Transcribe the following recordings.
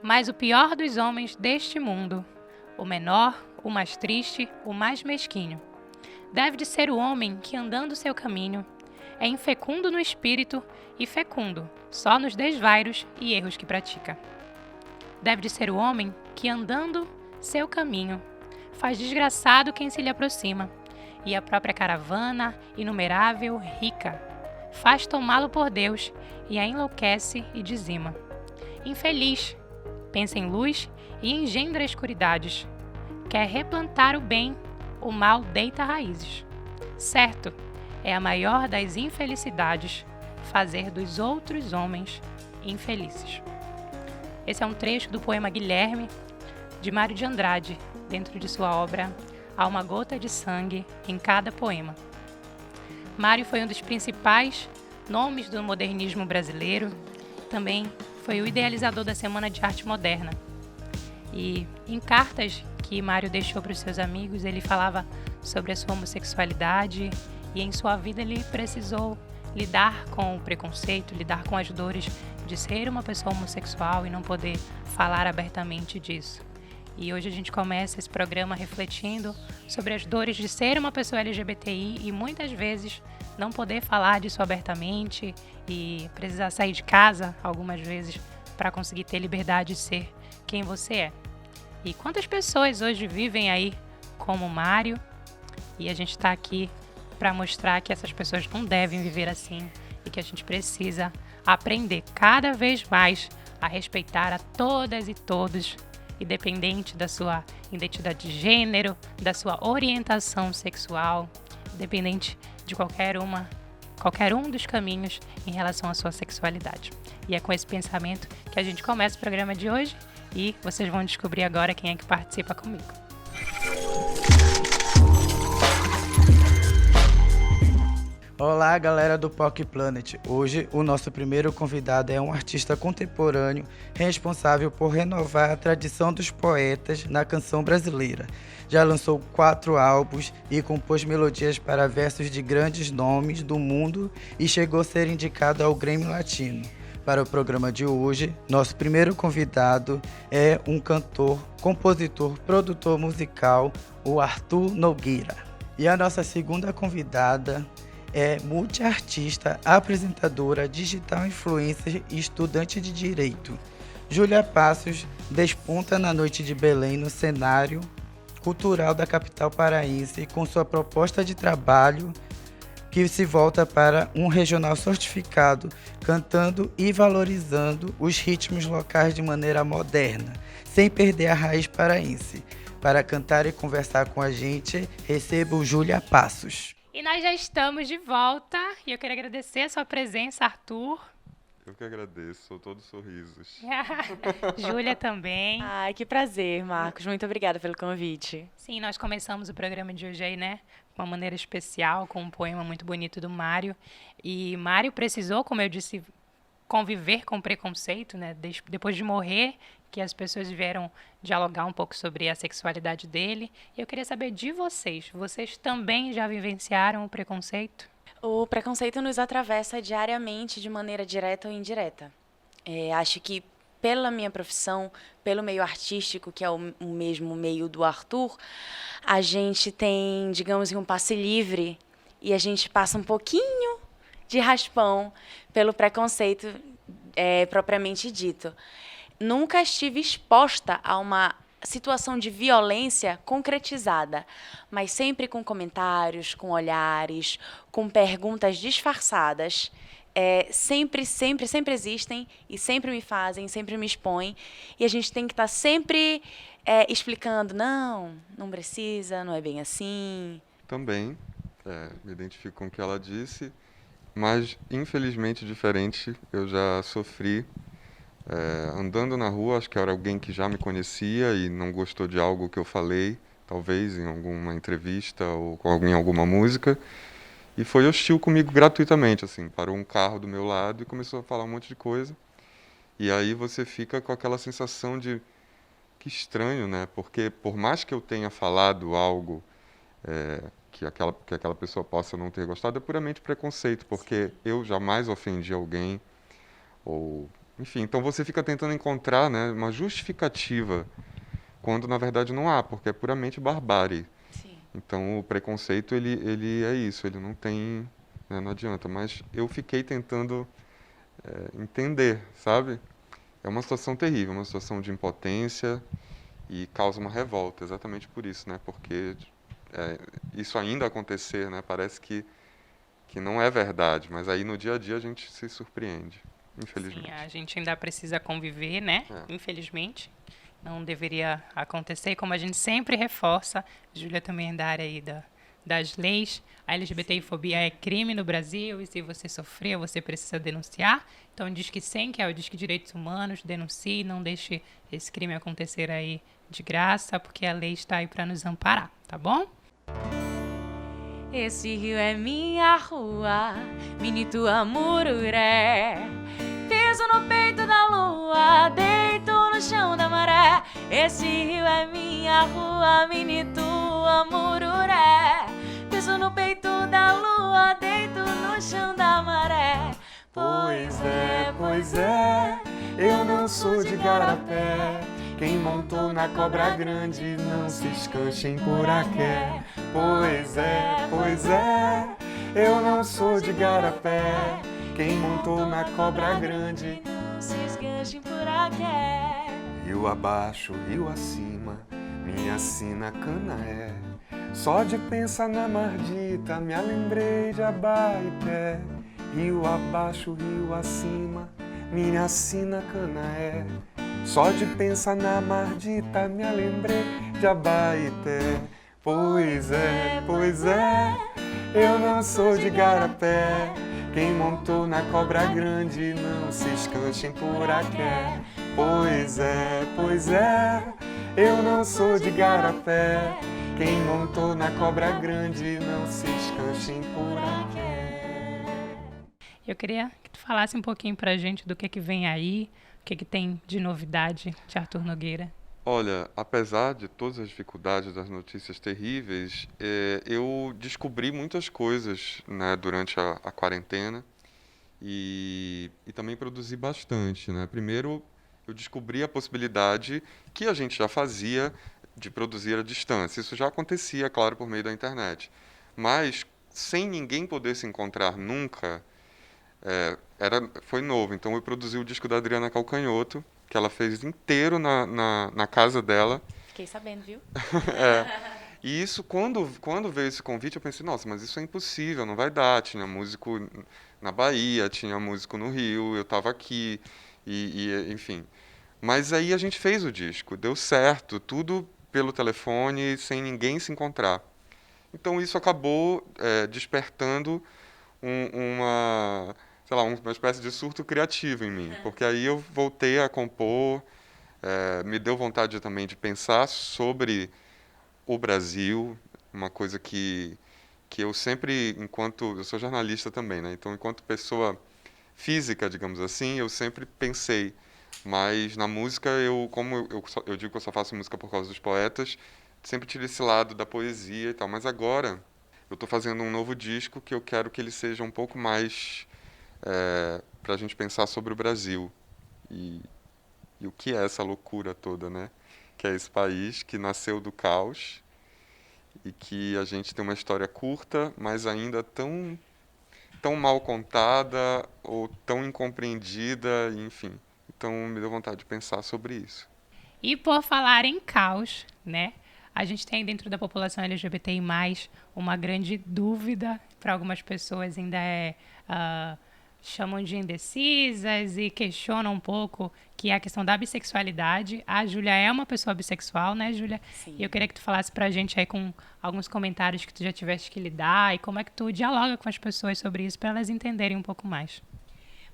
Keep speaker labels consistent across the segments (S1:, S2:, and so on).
S1: Mas o pior dos homens deste mundo, o menor, o mais triste, o mais mesquinho, deve de ser o homem que, andando seu caminho, é infecundo no espírito e fecundo só nos desvairos e erros que pratica. Deve de ser o homem que, andando seu caminho, faz desgraçado quem se lhe aproxima, e a própria caravana, inumerável, rica, faz tomá-lo por Deus e a enlouquece e dizima. Infeliz, pensa em luz e engendra escuridades. Quer replantar o bem, o mal deita raízes. Certo, é a maior das infelicidades fazer dos outros homens infelizes. Esse é um trecho do poema Guilherme, de Mário de Andrade, dentro de sua obra Há uma gota de sangue em cada poema. Mário foi um dos principais nomes do modernismo brasileiro, também foi o idealizador da Semana de Arte Moderna. E em cartas que Mário deixou para os seus amigos, ele falava sobre a sua homossexualidade e em sua vida ele precisou lidar com o preconceito, lidar com as dores de ser uma pessoa homossexual e não poder falar abertamente disso. E hoje a gente começa esse programa refletindo sobre as dores de ser uma pessoa LGBTI e muitas vezes não poder falar disso abertamente e precisar sair de casa algumas vezes para conseguir ter liberdade de ser quem você é. E quantas pessoas hoje vivem aí como Mário, e a gente está aqui para mostrar que essas pessoas não devem viver assim e que a gente precisa aprender cada vez mais a respeitar a todas e todos, independente da sua identidade de gênero, da sua orientação sexual, independente de qualquer um dos caminhos em relação à sua sexualidade. E é com esse pensamento que a gente começa o programa de hoje e vocês vão descobrir agora quem é que participa comigo.
S2: Olá, galera do POC Planet. Hoje, o nosso primeiro convidado é um artista contemporâneo responsável por renovar a tradição dos poetas na canção brasileira. Já lançou 4 álbuns e compôs melodias para versos de grandes nomes do mundo e chegou a ser indicado ao Grammy Latino. Para o programa de hoje, nosso primeiro convidado é um cantor, compositor, produtor musical, o Arthur Nogueira. E a nossa segunda convidada é multiartista, apresentadora, digital influencer e estudante de Direito. Júlia Passos desponta na noite de Belém no cenário cultural da capital paraense com sua proposta de trabalho que se volta para um regional certificado, cantando e valorizando os ritmos locais de maneira moderna, sem perder a raiz paraense. Para cantar e conversar com a gente, recebo Júlia Passos.
S1: E nós já estamos de volta e eu quero agradecer a sua presença, Arthur.
S3: Eu que agradeço, sou todo sorrisos.
S1: Júlia também.
S4: Ai, que prazer, Marcos. Muito obrigada pelo convite.
S1: Sim, nós começamos o programa de hoje aí, né? De uma maneira especial, com um poema muito bonito do Mário. E Mário precisou, como eu disse, conviver com preconceito, né? Depois de morrer, que as pessoas vieram dialogar um pouco sobre a sexualidade dele. E eu queria saber de vocês. Vocês também já vivenciaram o preconceito?
S4: O preconceito nos atravessa diariamente de maneira direta ou indireta. Acho que pela minha profissão, pelo meio artístico, que é o mesmo meio do Arthur, a gente tem, digamos, um passe livre e a gente passa um pouquinho de raspão pelo preconceito propriamente dito. Nunca estive exposta a uma situação de violência concretizada, mas sempre com comentários, com olhares, com perguntas disfarçadas. Sempre existem e sempre me fazem, sempre me expõem. E a gente tem que estar sempre explicando, não precisa, não é bem assim.
S3: Também me identifico com o que ela disse, mas infelizmente diferente, eu já sofri andando na rua, acho que era alguém que já me conhecia e não gostou de algo que eu falei, talvez em alguma entrevista ou em alguma música, e foi hostil comigo gratuitamente, assim, parou um carro do meu lado e começou a falar um monte de coisa, e aí você fica com aquela sensação de que estranho, né? Porque por mais que eu tenha falado algo que aquela pessoa possa não ter gostado, é puramente preconceito, porque eu jamais ofendi alguém ou Enfim, então você fica tentando encontrar, né, uma justificativa, quando na verdade não há, porque é puramente barbárie.
S4: Sim.
S3: Então o preconceito, ele é isso, ele não tem, né, não adianta. Mas eu fiquei tentando entender, sabe? É uma situação terrível, uma situação de impotência e causa uma revolta, exatamente por isso, né? Porque isso ainda acontecer, né? Parece que não é verdade, mas aí no dia a dia a gente se surpreende, infelizmente.
S1: Sim, a gente ainda precisa conviver, né?
S3: É.
S1: Infelizmente. Não deveria acontecer, como a gente sempre reforça. A Júlia também é da área aí das leis. A LGBTfobia é crime no Brasil e se você sofreu, você precisa denunciar. Então, o Disque 100, que é o Disque Direitos Humanos, denuncie, não deixe esse crime acontecer aí de graça, porque a lei está aí para nos amparar, tá bom?
S4: Esse rio é minha rua, mini tua mururé. Piso no peito da lua, deito no chão da maré. Esse rio é minha rua, mini tua mururé. Piso no peito da lua, deito no chão da maré.
S5: Pois é, eu não sou de garapé. Quem montou na cobra grande não se escanchem por aqué. Pois é, eu não sou de garapé. Quem montou na cobra grande
S4: não se escanchem por aqué.
S5: rio abaixo, rio acima, minha sina cana é. Só de pensar na mardita, me lembrei de Abaeté. Rio abaixo, rio acima, minha sina cana é. Só de pensar na mardita, me lembrei de Abaeté. Pois é, eu não sou de garapé. Quem montou na cobra grande não se escanchem por aqué. Pois é, eu não sou de garapé. Quem montou na cobra grande não se escanchem por aqué.
S1: Eu queria que tu falasse um pouquinho pra gente do que vem aí, o que tem de novidade de Arthur Nogueira.
S3: Olha, apesar de todas as dificuldades das notícias terríveis, eu descobri muitas coisas, né, durante a quarentena e também produzi bastante, né? Primeiro, eu descobri a possibilidade que a gente já fazia de produzir à distância. Isso já acontecia, claro, por meio da internet. Mas, sem ninguém poder se encontrar nunca, foi novo. Então, eu produzi o disco da Adriana Calcanhoto, que ela fez inteiro na casa dela.
S4: Fiquei sabendo, viu?
S3: E isso, quando veio esse convite, eu pensei, nossa, mas isso é impossível, não vai dar. Tinha músico na Bahia, tinha músico no Rio, eu estava aqui, enfim. Mas aí a gente fez o disco, deu certo, tudo pelo telefone, sem ninguém se encontrar. Então isso acabou despertando uma, sei lá, uma espécie de surto criativo em mim, porque aí eu voltei a compor, me deu vontade também de pensar sobre o Brasil, uma coisa que eu sempre, eu sou jornalista também, né? Então, enquanto pessoa física, digamos assim, eu sempre pensei, mas na música, como eu digo que eu só faço música por causa dos poetas, sempre tive esse lado da poesia e tal, mas agora eu estou fazendo um novo disco que eu quero que ele seja um pouco mais para a gente pensar sobre o Brasil e o que é essa loucura toda, né? Que é esse país que nasceu do caos e que a gente tem uma história curta, mas ainda tão mal contada ou tão incompreendida, enfim. Então me deu vontade de pensar sobre isso.
S1: E por falar em caos, né? A gente tem dentro da população LGBTI+, uma grande dúvida, para algumas pessoas ainda chamam de indecisas e questionam um pouco, que é a questão da bissexualidade. A Júlia é uma pessoa bissexual, né, Júlia?
S4: Sim.
S1: E eu queria que tu falasse pra gente aí com alguns comentários que tu já tiveste que lidar e como é que tu dialoga com as pessoas sobre isso para elas entenderem um pouco mais.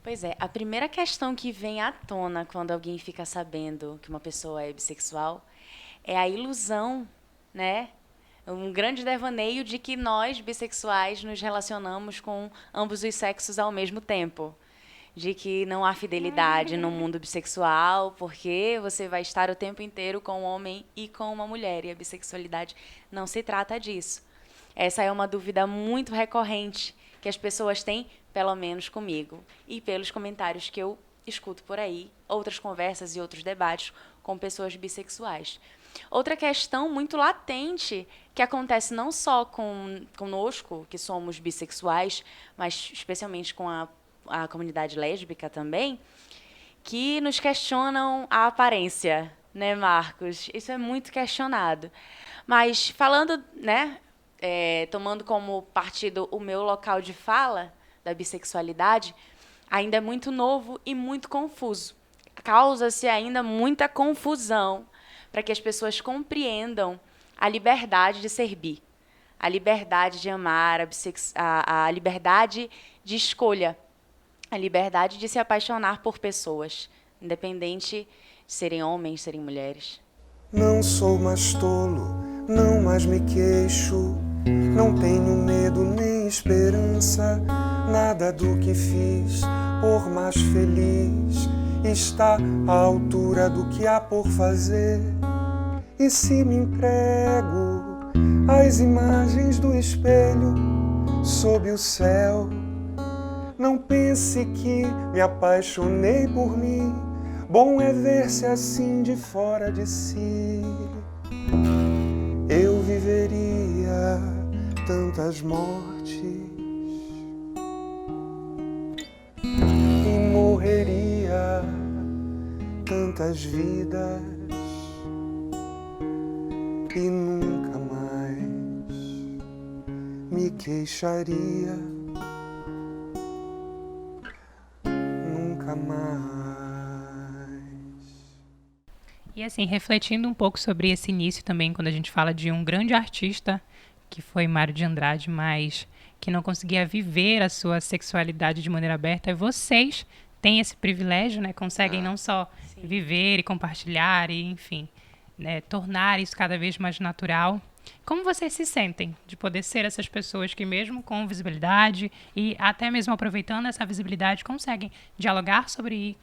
S4: Pois é, a primeira questão que vem à tona quando alguém fica sabendo que uma pessoa é bissexual é a ilusão, né? Um grande devaneio de que nós, bissexuais, nos relacionamos com ambos os sexos ao mesmo tempo. De que não há fidelidade no mundo bissexual, porque você vai estar o tempo inteiro com um homem e com uma mulher. E a bissexualidade não se trata disso. Essa é uma dúvida muito recorrente que as pessoas têm, pelo menos comigo, e pelos comentários que eu escuto por aí outras conversas e outros debates com pessoas bissexuais. Outra questão muito latente que acontece não só conosco, que somos bissexuais, mas especialmente com a comunidade lésbica também, que nos questionam a aparência, né, Marcos? Isso é muito questionado. Mas falando, né, tomando como partido o meu local de fala da bissexualidade, ainda é muito novo e muito confuso. Causa-se ainda muita confusão para que as pessoas compreendam a liberdade de ser bi, a liberdade de amar, a liberdade de escolha, a liberdade de se apaixonar por pessoas, independente de serem homens, serem mulheres.
S5: Não sou mais tolo, não mais me queixo, não tenho medo nem esperança, nada do que fiz, por mais feliz, está à altura do que há por fazer. E se me entrego às imagens do espelho sob o céu, não pense que me apaixonei por mim, bom é ver-se assim de fora de si. Eu viveria tantas mortes e morreria tantas vidas e nunca mais me queixaria, nunca mais.
S1: E assim, refletindo um pouco sobre esse início também, quando a gente fala de um grande artista, que foi Mário de Andrade, mas que não conseguia viver a sua sexualidade de maneira aberta, vocês têm esse privilégio, né? Conseguem não só viver e compartilhar e, enfim, né, tornar isso cada vez mais natural. Como vocês se sentem de poder ser essas pessoas que, mesmo com visibilidade e até mesmo aproveitando essa visibilidade, conseguem dialogar sobre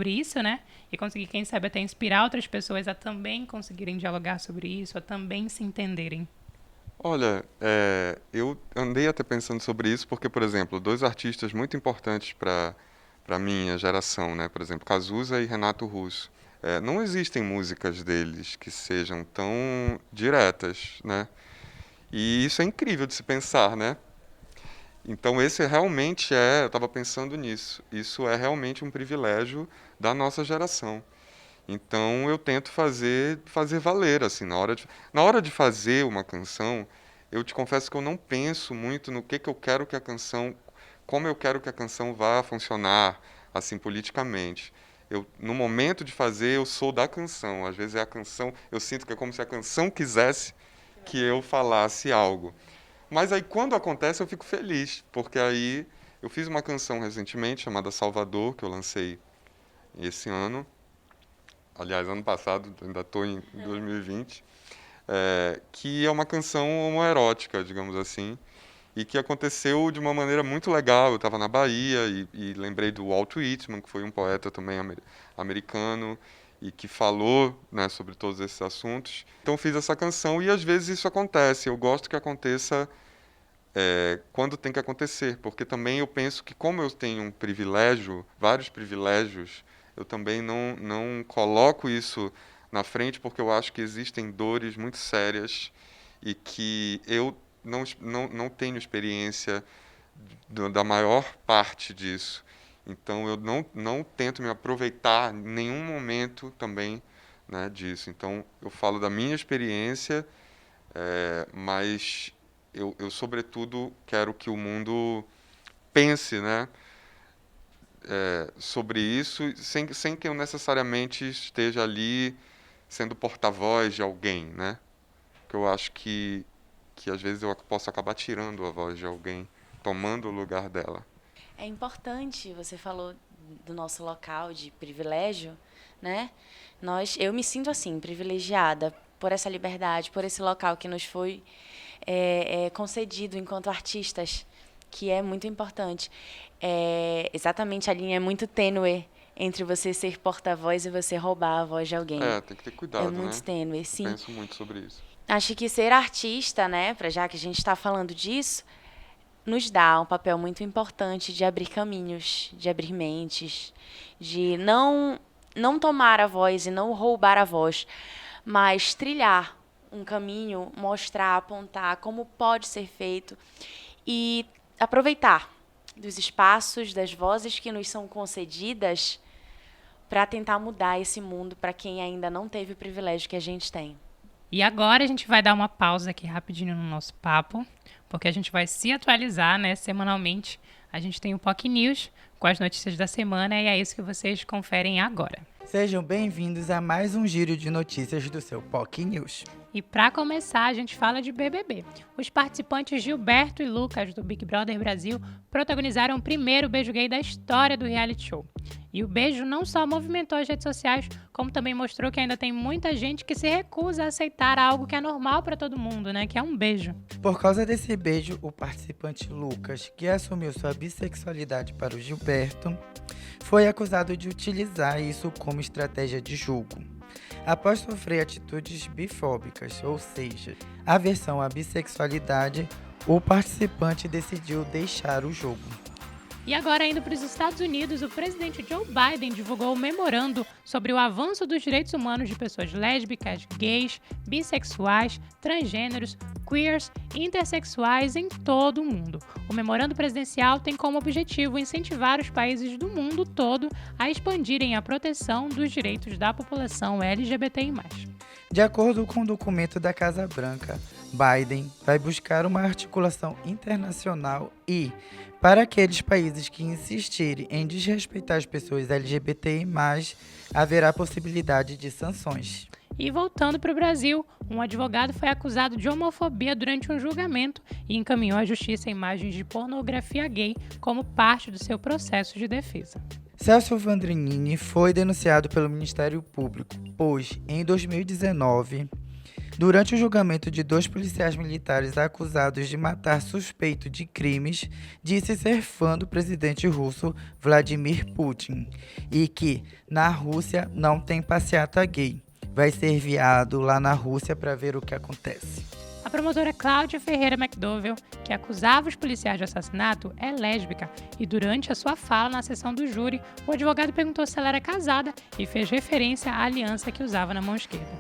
S1: isso, né? E conseguir, quem sabe, até inspirar outras pessoas a também conseguirem dialogar sobre isso, a também se entenderem.
S3: Olha, eu andei até pensando sobre isso porque, por exemplo, dois artistas muito importantes para a minha geração, né? Por exemplo, Cazuza e Renato Russo. Não existem músicas deles que sejam tão diretas, né? E isso é incrível de se pensar, né? Então esse realmente eu estava pensando nisso, isso é realmente um privilégio da nossa geração. Então eu tento fazer valer, assim, na hora de fazer uma canção, eu te confesso que eu não penso muito no que eu quero que a canção, como eu quero que a canção vá funcionar, assim, politicamente. No momento de fazer, eu sou da canção. Às vezes é a canção, eu sinto que é como se a canção quisesse que eu falasse algo. Mas aí quando acontece eu fico feliz, porque aí eu fiz uma canção recentemente chamada Salvador, que eu lancei esse ano. Aliás, ano passado, ainda estou em 2020, que é uma canção homoerótica, digamos assim, e que aconteceu de uma maneira muito legal. Eu estava na Bahia e lembrei do Walt Whitman, que foi um poeta também americano, e que falou, né, sobre todos esses assuntos. Então fiz essa canção e às vezes isso acontece. Eu gosto que aconteça quando tem que acontecer, porque também eu penso que como eu tenho um privilégio, vários privilégios, eu também não coloco isso na frente porque eu acho que existem dores muito sérias e que eu não tenho experiência da maior parte disso. Então, eu não tento me aproveitar em nenhum momento também, né, disso. Então, eu falo da minha experiência, mas eu, sobretudo, quero que o mundo pense, né, sobre isso, sem que eu necessariamente esteja ali sendo porta-voz de alguém, né? Porque eu acho que às vezes eu posso acabar tirando a voz de alguém, tomando o lugar dela.
S4: É importante, você falou do nosso local de privilégio, né? Eu me sinto assim, privilegiada por essa liberdade, por esse local que nos foi concedido enquanto artistas, que é muito importante. Exatamente, a linha é muito tênue entre você ser porta-voz e você roubar a voz de alguém.
S3: Tem que ter cuidado,
S4: né? É muito tênue, sim.
S3: Eu penso muito sobre isso.
S4: Acho que ser artista, né, já que a gente está falando disso, nos dá um papel muito importante de abrir caminhos, de abrir mentes, de não tomar a voz e não roubar a voz, mas trilhar um caminho, mostrar, apontar como pode ser feito e aproveitar dos espaços, das vozes que nos são concedidas para tentar mudar esse mundo para quem ainda não teve o privilégio que a gente tem.
S1: E agora a gente vai dar uma pausa aqui rapidinho no nosso papo, porque a gente vai se atualizar, né, semanalmente. A gente tem o POC News com as notícias da semana e é isso que vocês conferem agora.
S2: Sejam bem-vindos a mais um giro de notícias do seu POC News.
S1: E para começar, a gente fala de BBB. Os participantes Gilberto e Lucas, do Big Brother Brasil, protagonizaram o primeiro beijo gay da história do reality show. E o beijo não só movimentou as redes sociais, como também mostrou que ainda tem muita gente que se recusa a aceitar algo que é normal para todo mundo, né? Que é um beijo.
S2: Por causa desse beijo, o participante Lucas, que assumiu sua bissexualidade para o Gilberto, foi acusado de utilizar isso como estratégia de julgo. Após sofrer atitudes bifóbicas, ou seja, aversão à bissexualidade, o participante decidiu deixar o jogo.
S1: E agora, indo para os Estados Unidos, o presidente Joe Biden divulgou um memorando sobre o avanço dos direitos humanos de pessoas lésbicas, gays, bissexuais, transgêneros, queers e intersexuais em todo o mundo. O memorando presidencial tem como objetivo incentivar os países do mundo todo a expandirem a proteção dos direitos da população LGBTI+.
S2: De acordo com o documento da Casa Branca, Biden vai buscar uma articulação internacional e, para aqueles países que insistirem em desrespeitar as pessoas LGBTI+, haverá possibilidade de sanções.
S1: E voltando para o Brasil, um advogado foi acusado de homofobia durante um julgamento e encaminhou à justiça imagens de pornografia gay como parte do seu processo de defesa.
S2: Celso Vandrinini foi denunciado pelo Ministério Público, pois, em 2019, durante o julgamento de 2 policiais militares acusados de matar suspeito de crimes, disse ser fã do presidente russo Vladimir Putin e que, na Rússia, não tem passeata gay. Vai ser enviado lá na Rússia para ver o que acontece.
S1: A promotora Cláudia Ferreira McDowell, que acusava os policiais de assassinato, é lésbica e durante a sua fala na sessão do júri, o advogado perguntou se ela era casada e fez referência à aliança que usava na mão esquerda.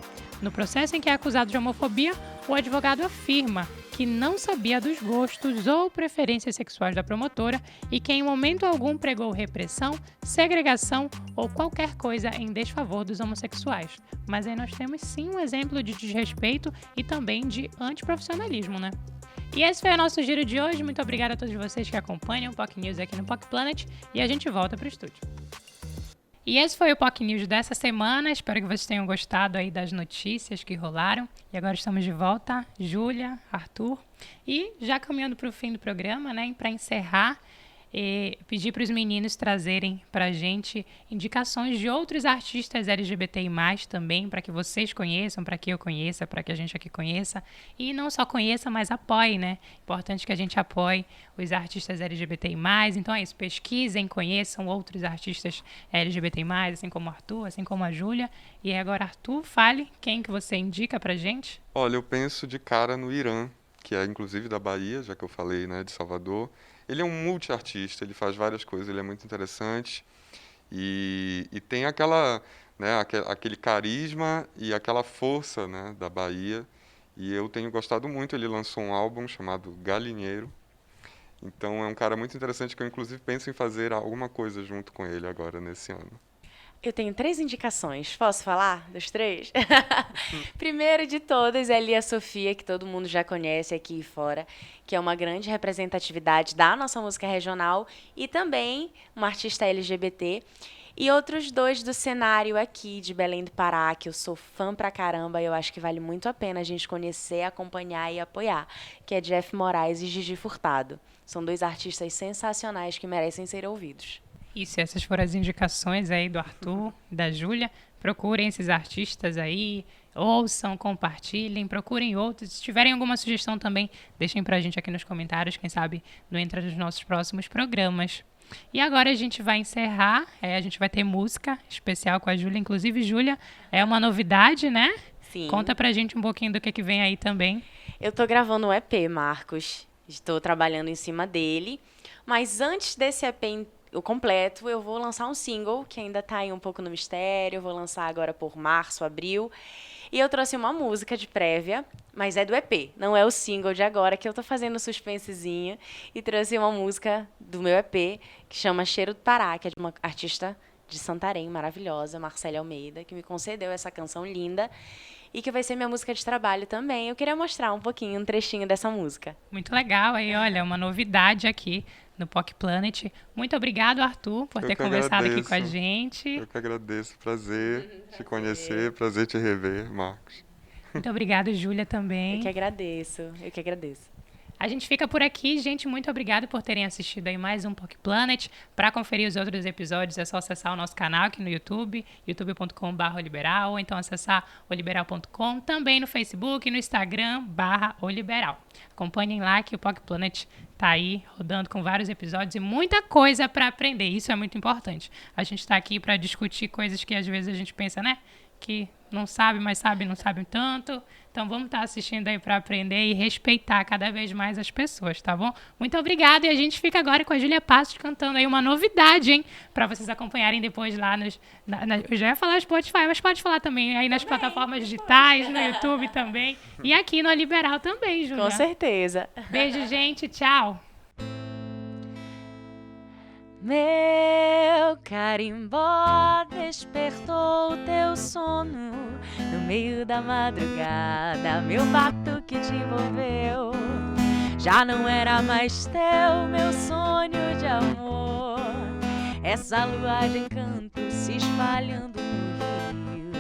S1: No processo em que é acusado de homofobia, o advogado afirma que não sabia dos gostos ou preferências sexuais da promotora e que em momento algum pregou repressão, segregação ou qualquer coisa em desfavor dos homossexuais. Mas aí nós temos sim um exemplo de desrespeito e também de antiprofissionalismo, né? E esse foi o nosso giro de hoje. Muito obrigada a todos vocês que acompanham o POC News aqui no POC Planet e a gente volta para o estúdio. E esse foi o POC News dessa semana. Espero que vocês tenham gostado aí das notícias que rolaram. E agora estamos de volta, Júlia, Arthur. E já caminhando para o fim do programa, né, para encerrar, pedir para os meninos trazerem para a gente indicações de outros artistas LGBTI+, também, para que vocês conheçam, para que eu conheça, para que a gente aqui conheça. E não só conheça, mas apoie, né? Importante que a gente apoie os artistas LGBTI+. Então é isso, pesquisem, conheçam outros artistas LGBTI+, assim como o Arthur, assim como a Júlia. E agora, Arthur, fale quem que você indica para a gente.
S3: Olha, eu penso de cara no Irã, que é inclusive da Bahia, já que eu falei, né, de Salvador. Ele é um multiartista, ele faz várias coisas, ele é muito interessante e tem aquela, né, aquele carisma e aquela força, né, da Bahia. E eu tenho gostado muito, ele lançou um álbum chamado Galinheiro. Então é um cara muito interessante que eu inclusive penso em fazer alguma coisa junto com ele agora nesse ano.
S4: Eu tenho 3 indicações. Posso falar dos 3? Primeiro de todas é Lia Sofia, que todo mundo já conhece aqui fora, que é uma grande representatividade da nossa música regional e também uma artista LGBT. E outros 2 do cenário aqui de Belém do Pará, que eu sou fã pra caramba e eu acho que vale muito a pena a gente conhecer, acompanhar e apoiar, que é Jeff Moraes e Gigi Furtado. São 2 artistas sensacionais que merecem ser ouvidos.
S1: E se essas foram as indicações aí do Arthur, da Júlia, procurem esses artistas aí, ouçam, compartilhem, procurem outros. Se tiverem alguma sugestão também, deixem pra gente aqui nos comentários, quem sabe não entra nos nossos próximos programas. E agora a gente vai encerrar, a gente vai ter música especial com a Júlia, inclusive, Júlia, é uma novidade, né?
S4: Sim.
S1: Conta pra gente um pouquinho do que vem aí também.
S4: Eu tô gravando um EP, Marcos. Estou trabalhando em cima dele. Mas antes desse EP o completo, eu vou lançar um single, que ainda está aí um pouco no mistério. Eu vou lançar agora por março, abril. E eu trouxe uma música de prévia, mas é do EP, não é o single de agora, que eu tô fazendo suspensezinha. E trouxe uma música do meu EP, que chama Cheiro do Pará, que é de uma artista de Santarém, maravilhosa, Marcele Almeida, que me concedeu essa canção linda e que vai ser minha música de trabalho também. Eu queria mostrar um pouquinho, um trechinho dessa música.
S1: Muito legal aí, olha, uma novidade aqui no POC Planet. Muito obrigado, Arthur, por ter conversado aqui com a gente.
S3: Eu que agradeço, prazer te conhecer, prazer te rever, Marcos.
S1: Muito obrigada, Júlia, também.
S4: Eu que agradeço.
S1: A gente fica por aqui, gente. Muito obrigado por terem assistido aí mais um POC Planet. Para conferir os outros episódios é só acessar o nosso canal aqui no YouTube, youtube.com/oliberal, ou então acessar oliberal.com, também no Facebook e no Instagram /oliberal. Acompanhem lá que o POC Planet tá aí rodando com vários episódios e muita coisa para aprender. Isso é muito importante. A gente está aqui para discutir coisas que às vezes a gente pensa, né? Que não sabe, mas sabe, não sabe tanto. Então vamos estar assistindo aí para aprender e respeitar cada vez mais as pessoas, tá bom? Muito obrigada e a gente fica agora com a Júlia Passos cantando aí uma novidade, hein? Para vocês acompanharem depois lá eu já ia falar Spotify, mas pode falar também aí nas plataformas digitais, no YouTube também e aqui no Liberal também, Júlia.
S4: Com certeza.
S1: Beijo, gente. Tchau.
S4: Meu carimbó despertou o teu sono no meio da madrugada, meu batuque te envolveu. Já não era mais teu meu sonho de amor, essa lua de encanto se espalhando no rio.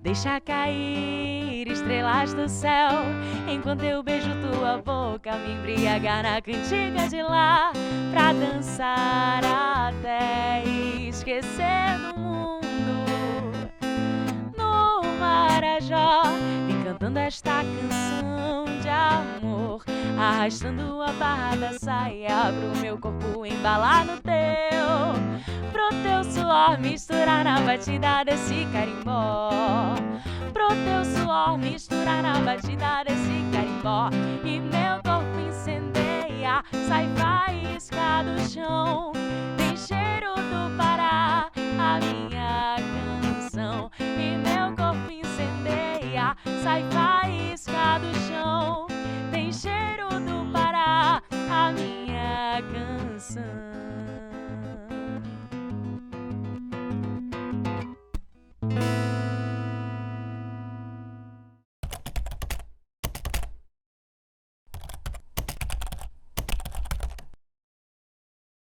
S4: Deixa cair estrelas do céu, enquanto eu beijo tua boca, me embriagar na cantiga de lá, pra dançar até esquecer do mundo. No Marajó, vem cantando esta canção de amor, arrastando a barra da saia pro meu corpo embalar no teu, pro teu suor misturar na batida desse carimbó, pro teu suor misturar na batida desse carimbó, e meu corpo incendeia, sai faísca do chão.